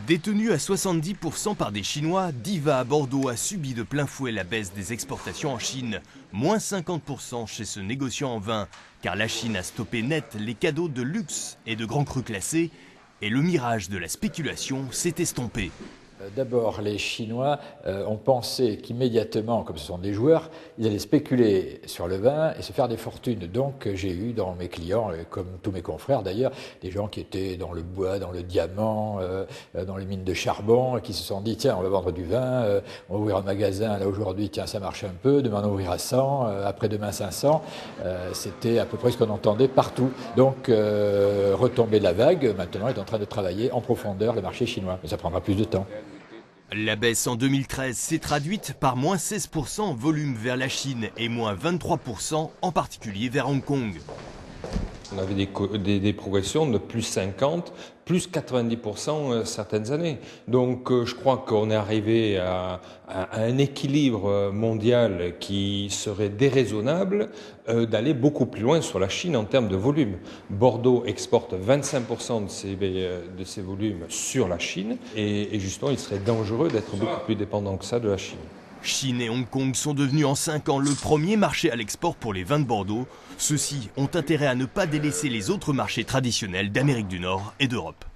Détenu à 70% par des Chinois, Diva à Bordeaux a subi de plein fouet la baisse des exportations en Chine. Moins 50% chez ce négociant en vin, car la Chine a stoppé net les cadeaux de luxe et de grands crus classés, et le mirage de la spéculation s'est estompé. D'abord, les Chinois ont pensé qu'immédiatement, comme ce sont des joueurs, ils allaient spéculer sur le vin et se faire des fortunes. Donc j'ai eu dans mes clients, comme tous mes confrères d'ailleurs, des gens qui étaient dans le bois, dans le diamant, dans les mines de charbon, et qui se sont dit, tiens, on va vendre du vin, on va ouvrir un magasin, là aujourd'hui, tiens, ça marche un peu, demain on ouvrira 100, après-demain 500. C'était à peu près ce qu'on entendait partout. Donc retomber de la vague, maintenant, est en train de travailler en profondeur le marché chinois. Mais ça prendra plus de temps. La baisse en 2013 s'est traduite par moins 16% en volume vers la Chine et moins 23% en particulier vers Hong Kong. On avait des progressions de plus 50, plus 90% certaines années. Donc je crois qu'on est arrivé à un équilibre mondial qui serait déraisonnable d'aller beaucoup plus loin sur la Chine en termes de volume. Bordeaux exporte 25% de ses volumes sur la Chine et justement il serait dangereux d'être beaucoup plus dépendant que ça de la Chine. Chine et Hong Kong sont devenus en 5 ans le premier marché à l'export pour les vins de Bordeaux. Ceux-ci ont intérêt à ne pas délaisser les autres marchés traditionnels d'Amérique du Nord et d'Europe.